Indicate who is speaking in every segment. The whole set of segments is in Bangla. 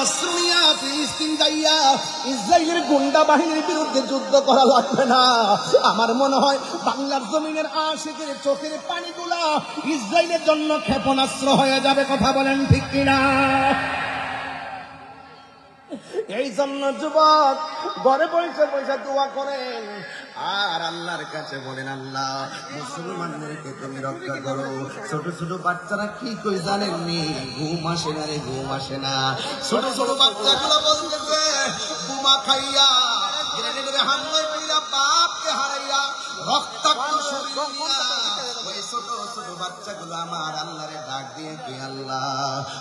Speaker 1: অস্ত্র নিয়ে ফিলিস্তিন যাইয়া ইসরায়েলের গুন্ডা বাহিনীর বিরুদ্ধে যুদ্ধ করা লাগবে না। আমার মনে হয় বাংলার জমিনের আশিকের চোখের পানিগুলা ইসরায়েলের জন্য ক্ষেপণাস্ত্র হয়ে যাবে। কথা বলেন ঠিক কিনা? এই জন্য যুবক ঘরে বসে বসে দোয়া করেন আর আল্লাহর কাছে বলেন, আল্লাহ মুসলমানদেরকে তুমি রক্ষা করো। ছোট ছোট বাচ্চারা কি কই জানেননি? ঘুম আসে না রে, ঘুম আসে না। ছোট ছোট বাচ্চাগুলো বলতেছে বোমা খাইয়া গ্রেনেডের হামলায় পড়িয়া বাপকে হারাইয়া রক্তাক্ত শরীর নিয়া ওই ছোট ছোট বাচ্চাগুলো আমার আল্লাহরে ডাক দিয়ে কি, আল্লাহ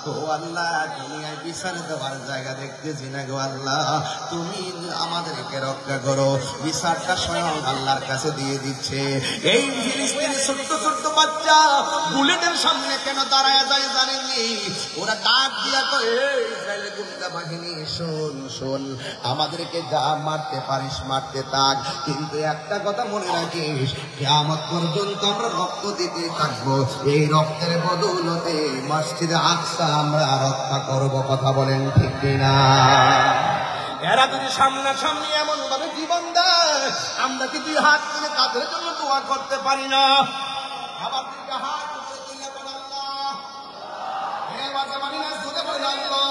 Speaker 1: ও আল্লাহ দুনিয়ায় বিচার দেওয়ার জায়গা দেখতেছি না গো আল্লাহ, তুমি আমাদেরকে রক্ষা করো। বিচারটা স্বয়ং আল্লাহর কাছে দিয়ে দিচ্ছে। এই ফিলিস্তিনি ছোট্ট ছোট্ট বাচ্চা বুলেটের সামনে কেন দাঁড়ায় যায় জানেননি? ওরা ডাক দিয়া কয়, ইসরায়েলের গুন্ডা বাহিনী শোন শোন, আমাদেরকে যা মারতে পারিস মারতে থাক, কিন্তু একটা কথা মনে রাখিস, কিয়ামত পর্যন্ত আমরা রক্ত দিতে থাকবো। এই রক্তের বদৌলতে মসজিদে আকসা আমরা রক্ষা করবো। কথা বলেন ঠিক কিনা? এরা যদি সামনাসামনি এমন ভাবে জীবন দেয়, আমরা কি দুই হাত তুলে তাদের জন্য দোয়া করতে পারি না? আবার দুইটা হাত তুলে তুলে বলেন আল্লাহ, হে বাজা মানি না জোরে বলেন আল্লাহ।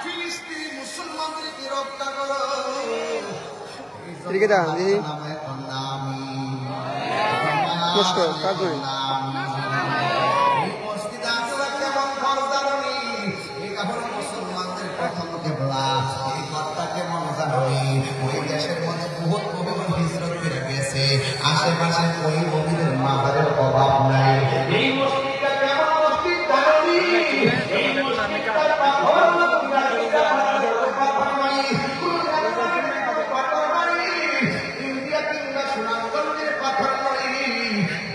Speaker 1: ফিলিস্তিনি মুসলমানদেরকে রক্ষা করো। ঠিক আছে দাদি কষ্ট কাজ করি আশেপাশে ওই নবীদের মাজারের অভাব নাই। এই মসজিদটা কেমন মসজিদ জানি? এই মসজিদটার পাথর ইন্ডিয়া কিংবা সুনামগঞ্জের পাথর নয়,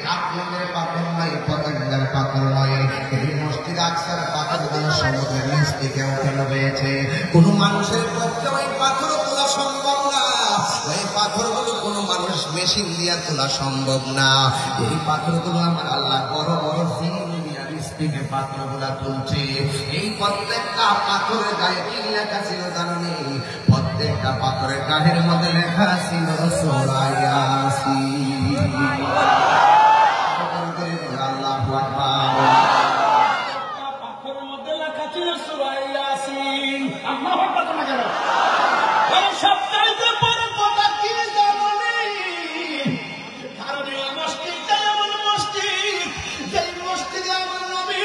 Speaker 1: জাফলংয়ের পাথর নয়, পতেঙ্গার পাথর নয়। এই মসজিদ আকসার পাথরগুলো সমুদ্রের নিচ থেকে ওঠানো হয়েছে। কোন মানুষের পক্ষে ওই পাথর তোলা সম্ভব না। এই পাথরগুলো কোনো মানুষ মেশিন দিয়ে তোলা সম্ভব না। এই পাথরগুলো আমার আল্লাহ বড় বড় স্পিডে পাথরগুলা তুলছে। এই প্রত্যেকটা পাথরের গায়ে কি লেখা ছিল জানেন? প্রত্যেকটা পাথরের গায়ের মধ্যে লেখা ছিল সূরা ইয়াসিন। আল্লাহু আকবার। পাথরের মধ্যে লেখা ছিল সূরা ইয়াসিন। আল্লাহু আকবার। তোমরা কেন এই সবচাইতে বড় কথা কি জানেন? কারণ এই মসজিদটা এমন মসজিদ, যেই মসজিদে আমার নবী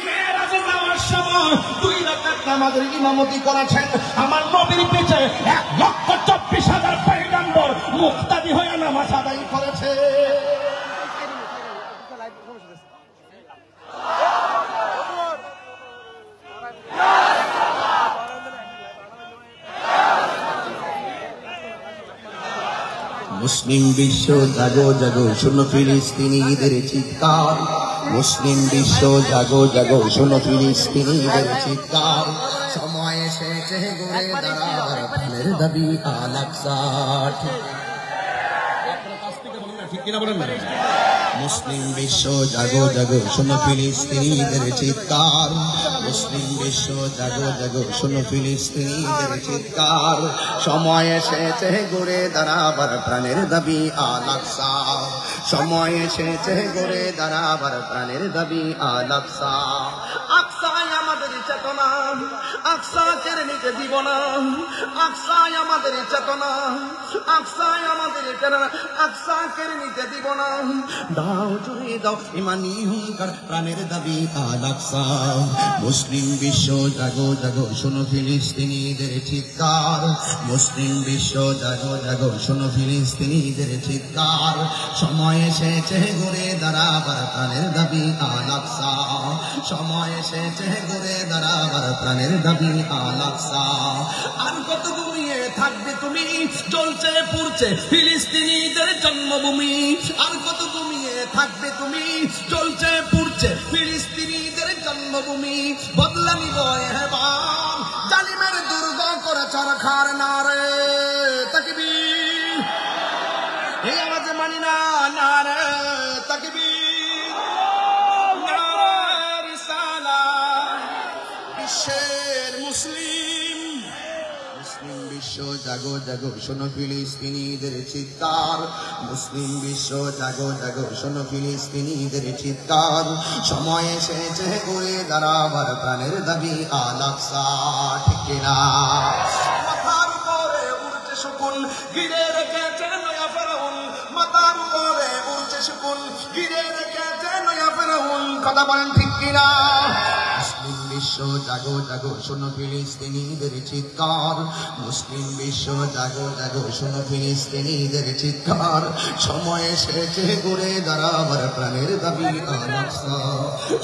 Speaker 1: মেরাজে যাওয়ার সময় 2 রাকাত নামাজের ইমামতি করেছেন। আমার নবীর পিছে 1,24,000 পয়গম্বর মুক্তাদি হয়ে নামাজ আদায় করেছে। মুসলিম বিশ্ব জাগো জাগো শোনো ফিলিস্তিনিদের চিৎকার। মুসলিম বিশ্ব জাগো জাগো শোনো ফিলিস্তিনিদের চিৎকার। সময় এসেছে ঘুরে দাঁড়াবার প্রাণের দাবি আল আকসা। ঠিক কিনা বলেন না? মুসলিম বিশ্ব জাগো জাগো শোনো ফিলিস্তিনিদের চিৎকার। মুসলিম বিশ্ব জাগো জাগো শোনো ফিলিস্তিনিদের চিৎকার। সময় এসেছে ঘুরে দাঁড়াবার প্রাণের দাবি আল আকসা। সময় এসেছে ঘুরে দাঁড়াবার প্রাণের দাবি আল আকসা। আকসায় আমাদের চেতনা, আকসাকে নিতে দিব না। আকসায় আমাদের চেতনা, আকসায় আমাদের চেতনা, আকসাকে নিতে দিব না। দাও জুড়ে দাও ইমানি হুঙ্কার প্রাণের দাবি আল আকসা। মুসলিম বিশ্ব জাগো জাগো শোনো ফিলিস্তিনিদের চিৎকার। মুসলিম বিশ্ব জাগো জাগো শোনো ফিলিস্তিনিদের চিৎকার। সময় এসেছে ঘুরে দাঁড়াবার প্রাণের দাবি আল আকসা। সময় এসেছে ঘুরে দাঁড়াবার প্রাণের দাবি আল আকসা। আর কত ঘুমিয়ে থাকবে তুমি? চলছে পুড়ছে ফিলিস্তিনিদের জন্মভূমি। আর কত ঘুমিয়ে থাকবে তুমি? চলছে পুড়ছে ফিলিস্তিনিদের জন্মভূমি। বদলা নিব এবার জালিমের দুর্গ করে চরখার নারে তাকবীর। এই আওয়াজে মানি না নারে তাকবীর। জাগো জাগো শোনো ফিলিস্তিনিদের চিৎকার, মুসলিম বিশ্ব জাগো জাগো শোনো ফিলিস্তিনিদের চিৎকার, সময় এসেছে করে দাঁড়াবার প্রাণের দাবি আল আকসা, ঠিক কিনা? মাথার উপরে উড়ছে শকুন, ঘিরে রেখেছে নয়া ফেরাউন, মাথার উপরে উড়ছে শকুন, ঘিরে রেখেছে নয়া ফেরাউন, কথা বলেন ঠিক কিনা? মুসলিম বিশ্ব জাগো জাগো শোনো ফিলিস্তিনিদের চিৎকার, মুসলিম বিশ্ব জাগো জাগো শোনো ফিলিস্তিনিদের চিৎকার, সময় এসেছে ঘুরে দাঁড়াবার প্রাণের দাবি আল আকসা,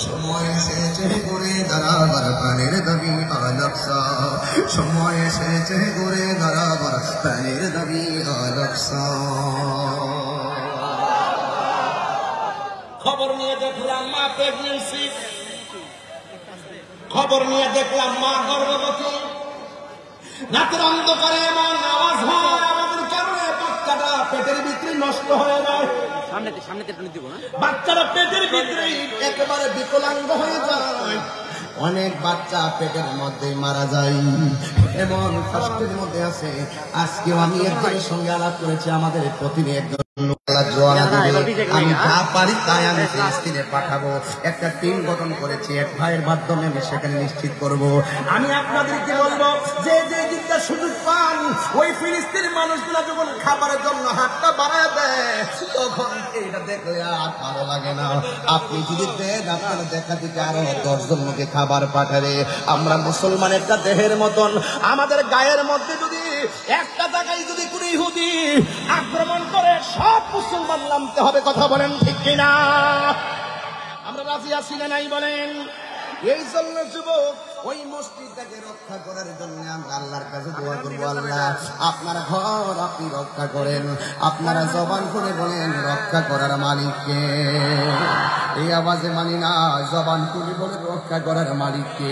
Speaker 1: সময় এসেছে ঘুরে দাঁড়াবার প্রাণের দাবি আল আকসা, সময় এসেছে ঘুরে দাঁড়াবার প্রাণের দাবি আল আকসা। খবর নিয়ে দেখলাম মা প্রেগন্যান্সি, খবর নিয়ে দেখলাম মা গর্ভবতী, রাতের অন্ধকারে এমন আওয়াজ হয় আমাদের কারণে বাচ্চাটা পেটের ভিতরে নষ্ট হয়ে যায়, বাচ্চারা পেটের ভিতরে একেবারে বিকলাঙ্গ হয়ে যায়, অনেক বাচ্চা পেটের মধ্যে মারা যায়, এমন কষ্টের মধ্যে আছে। আজকেও আমি একজনের সঙ্গে আলাপ করেছি, আমাদের প্রতিনিধি আমি যা পারি তাই আমি ফিলিস্তিনে পাঠাবো, একটা টিম গঠন করেছি, এক ভাইয়ের মাধ্যমে আমি সেখানে নিশ্চিত করব। আমি আপনাদেরকে বলবো যে যে দিকটা সুযোগ পান, ওই ফিলিস্তিনি মানুষগুলো যখন খাবারের জন্য হাতটা বাড়ায় দেয় তখন এইটা দেখলে আর ভালো লাগে না। আপনি যদি দেন আপনার দেখা দিকে আরো 10 জন লোকে খাবার পাঠাবে। আমরা মুসলমান একটা দেহের মতন, আমাদের গায়ের মধ্যে যদি একটা জায়গায় যদি কোন ইহুদি আক্রমণ করে সব মুসলমান নামতে হবে, কথা বলেন ঠিক কিনা? আমরা রাজি আছি না নাই বলেন? এই জন্য যুবক ওই মসজিদটাকে রক্ষা করার জন্য আমরা আল্লাহর কাছে দোয়া করবো, আল্লাহ আপনার ঘর আপনি রক্ষা করেন। আপনারা জবান করে বলেন রক্ষা করার মালিককে, এই আওয়াজে মানি না, জবান করে বলে রক্ষা করার মালিককে।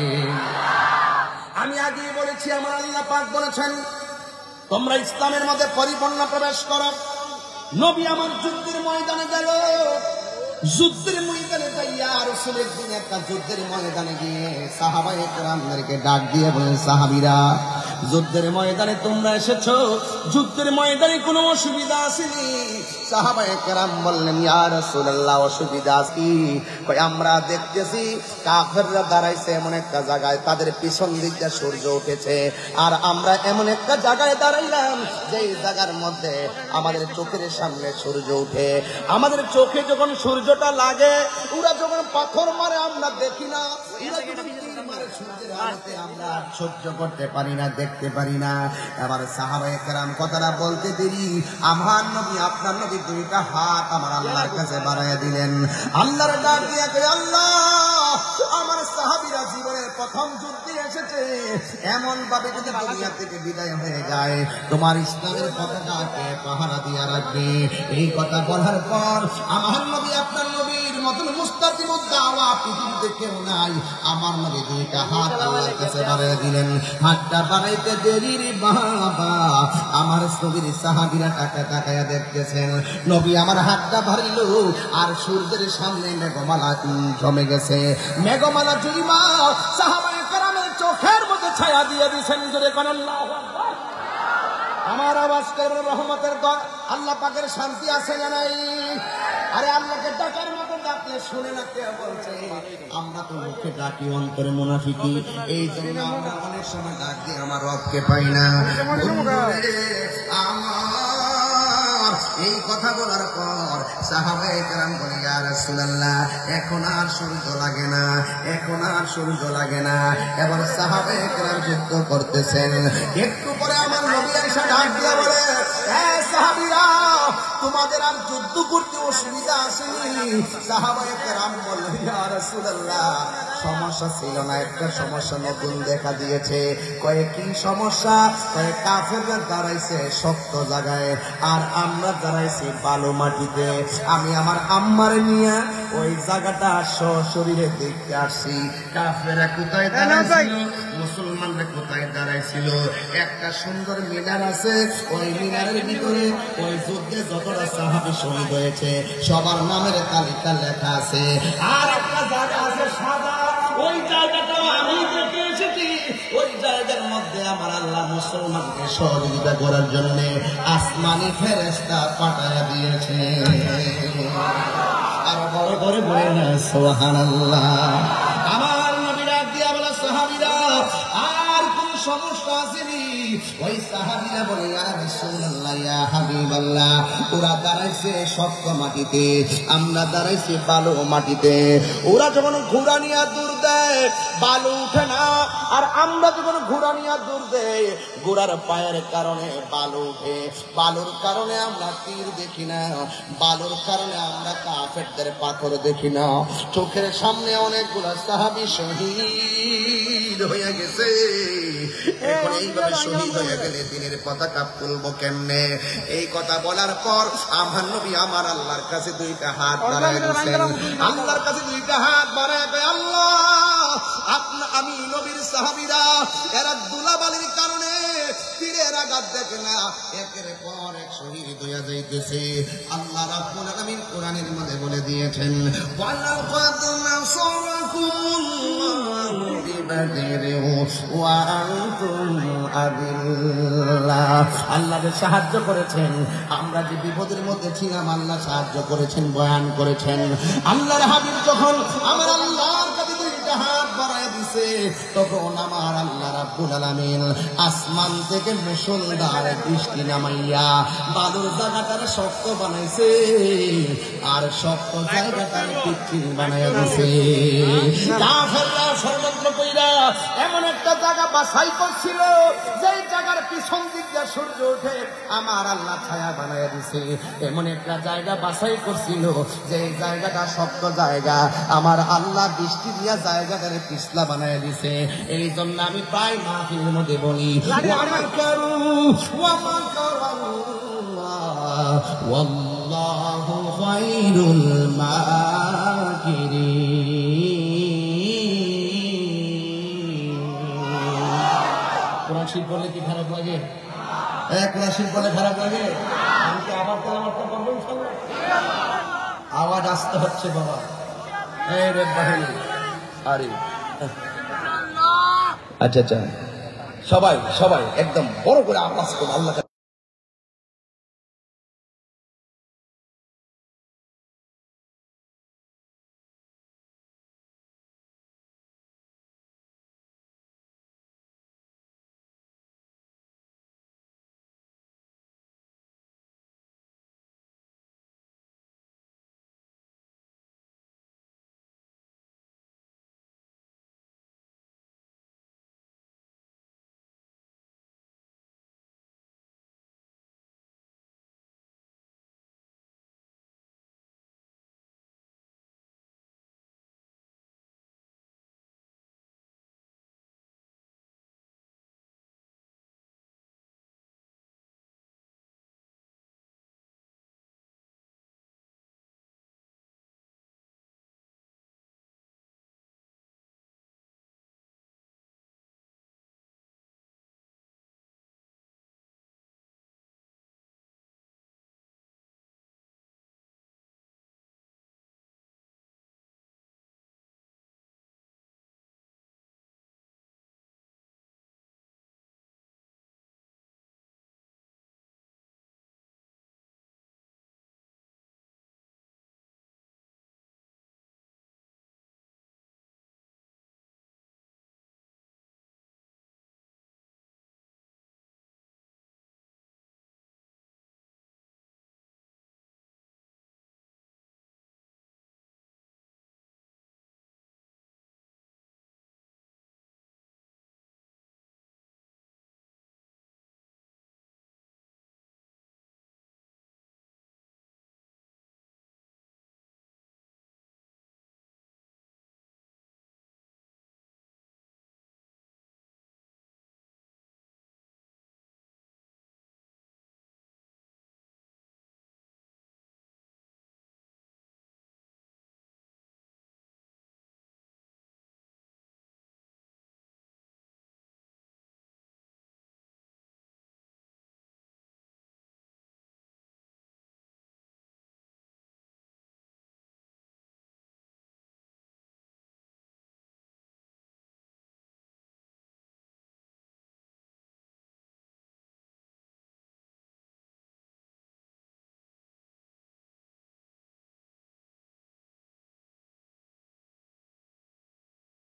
Speaker 1: আমি আগেই বলেছি আমার আল্লাহ পাক বলেছেন তোমরা ইসলামের মধ্যে পরিপূর্ণ প্রবেশ করো। নবী আমার যুদ্ধের ময়দানে গেল, যুদ্ধের ময়দানে যাইয়া রাসূলের দিন একটা যুদ্ধের ময়দানে গিয়ে সাহাবায়ে কেরামদেরকে ডাক দিয়ে বলেন, সাহাবীরা যুদ্ধের ময়দানে তোমরা এসেছো, যুদ্ধের ময়দানে কোনো অসুবিধা আসেনি? সাহাবায়ে কেরাম বললেন, ইয়া রাসূলুল্লাহ অসুবিধা আছে। কই আমরা দেখতেছি কাফেররা দাঁড়াইছে এমন একটা জায়গায়, তাদের পিছন দিকে সূর্য উঠেছে, আর আমরা এমন একটা জায়গায় দাঁড়াইলাম যেই জায়গার মধ্যে আমাদের চোখের সামনে সূর্য উঠে, আমাদের চোখে যখন সূর্যটা লাগে, ওরা যখন পাথর মারে আমরা দেখি না, ওরা যখন তীর মারে সূর্যের আলোতে আমরা সহ্য করতে পারি না, দেখতে পারি না। এবার সাহাবায়ে কেরাম কথাটা বলতে দেরি আমার নবী আপনার নবী দুইটা হাত আমার আল্লাহর কাছে বাড়াইয়া দিলেন। আল্লাহর ডাক দিয়ে কই, আল্লাহ আমার সাহাবীরা জীবনের প্রথম যুদ্ধে এসেছে, এমন ভাবে যদি দুনিয়া থেকে বিদায় হয়ে যায় তোমার ইসলামের পতাকাকে পাহারা দিয়ে রাখবে। এই কথা বলার পর আমার নবী আপনার নবীর মতন মুস্তাকিমুদ দাওয়া পৃথিবীতে কেউ নাই। আমার নবী দুইটা হাত আল্লাহর কাছে বাড়াইয়া দিলেন। হাতটা বাড়াইতে দেরি রে বাবা, আমার নবীর সাহাবীরা তাকায়া দেখতেছেন, নবী আমার হাতটা বাড়িল আর সূর্যের সামনে মেঘমালা জমে গেছে। মেঘমালা জুইমা সাহাবায়ে কেরামের চোখের মধ্যে ছায়া দিয়ে দিয়েছেন। জোরে কোন আল্লাহু আকবার। আমার আওয়াজ করে রহমতের দর আল্লাহ পাকের শান্তি আছে না নাই? আরে আল্লাহকে ডাকার মতো ডাকলে শুনে না কে বলছে? আমরা তো মুখে ডাকি, অন্তরে মুনাফিকি। এই জন্য আমরা অনেক সময় ডাক দিয়ে আমার রবকে পাই না। এই কথা বলার পর সাহাবায়ে কেরাম বলে, ইয়া রাসূলুল্লাহ এখন আর সূর্য লাগে না, এখন আর সূর্য লাগে না। এবার সাহাবায়ে কেরাম যুদ্ধ করতেছেন। একটু পরে আমার নবী এসে ডাক দিয়ে বলে, হে সাহাবীরা তোমাদের আর যুদ্ধ করতে অসুবিধা আসেনি? সাহাবায়ে কেরাম বললেন, ইয়া রাসূলুল্লাহ সমস্যা ছিল না, একটা সমস্যা নতুন দেখা দিয়েছে। কয়ে কি সমস্যা? কয়ে কাফেররা দাঁড়াইছে শক্ত জায়গায় আর আমরা দাঁড়াইছি বালু মাটিতে। আমি আমার আম্মারে নিয়ে ওই জায়গাটা সশরীরে দেখতে আসছি। কাফেররা কোথায় দাঁড়াইছিল, মুসলমানরা কোথায় দাঁড়াইছিল। একটা সুন্দর মিনার আছে, ওই মিনারের ভিতরে ওই যুদ্ধে যতটা সাহাবী শহীদ হয়েছে সবার নামের তালিকা লেখা আছে। আর একটা জায়গা আছে সাদা, ওই জায়গাটাও আমি দেখে এসেছি। ওই জায়গার মধ্যে আমার আল্লাহ মুসলমানকে সহযোগিতা করার জন্য আসমানি ফেরেশতা পাঠায়া দিয়েছে। আর বড় করে বলে না সুবহানাল্লাহ। আমার নবী ডাক দিয়া বলে সাহাবীরা আর কোন সমস্যা আসেনি? ওই সাহাবীরা বলে ইয়া রাসূলুল্লাহ ইয়া হাবিবাল্লাহ, ওরা দাঁড়াইছে শক্ত মাটিতে, আমরা দাঁড়াইছি বালু মাটিতে। ওরা যখন ঘোড়া নিয়ে দূর দেয় বালু উঠে না, আর আমরা যখন ঘোড়া নিয়ে দূর দেয় ঘোড়ার পায়ের কারণে বালু উঠে। বালুর কারণে আমরা তীর দেখি না, বালুর কারণে আমরা কাফেরদের পাথর দেখি না। চোখের সামনে অনেকগুলো সাহাবী শহীদ হয়ে গেছে। এখন এইভাবে শহীদ হয়ে গেলে দিনের পতাকা তুলবো কেমনে? এই কথা বলার পর আমার নবী আমার আল্লাহর কাছে দুইটা হাত বাড়ায় দিয়েছেন। আল্লাহর কাছে দুইটা হাত বাড়ায় কয় আল্লাহ, আমি নবীর সাহাবীরা এরা দুলাবালির কারণে তীরের আঘাত দেখে না, একের পর এক শহীদ হয়ে যাইতেছে। আল্লাহ রাব্বুল আলামিন কোরআনের মধ্যে বলে দিয়েছেন ওয়ালাকাদ নাসারাকুমুল্লাহু বিবাদরিন ওয়া আনতুম আযিল্লাহ। আল্লাহ যে সাহায্য করেছেন, আমরা যে বিপদের মধ্যে ছিলাম আল্লাহ সাহায্য করেছেন, বয়ান করেছেন। আল্লাহর হাবিব যখন আমার আল্লাহর কাছে দুইটা হাত বাড়ায় দিছে, তখন আমার আল্লাহ রাব্বুল আলামিন আসমান থেকে মুষলধারে বৃষ্টি নামাইয়া বালুর জায়গাটারে শক্ত বানাইছে, আর শক্ত জায়গাটারে পিচ্ছিল বানাইয়া দিছে। কাফেররা ষড়যন্ত্র কইরা এমন একটা জায়গা বাছাই করছিল, যেই জায়গার পিছন দিক দিয়ে সূর্য ওঠে, আমার আল্লাহ ছায়া বানাইয়া দিছে। এমন একটা জায়গা বাছাই করছিল, যে জায়গাটা শক্ত জায়গা, আমার আল্লাহ বৃষ্টি দিয়া জায়গাটারে পিছলা বানাইয়া দিছে। এই জন্য আমি প্রায় মাহফিলের মধ্যে বলি ওয়াল্লাহু খায়রুল মাকিরিন। কোরআন শরীফ বললে কি খারাপ লাগে? কোরআন শরীফ বলে খারাপ লাগে? আমি কি আবার তেলাওয়াত করব ইনশাআল্লাহ? আওয়াজ আসতে হচ্ছে বাবা। এই রে বাহিনী আরে আচ্ছা আচ্ছা, সবাই সবাই একদম বড় করে আওয়াজ করো আল্লাহ।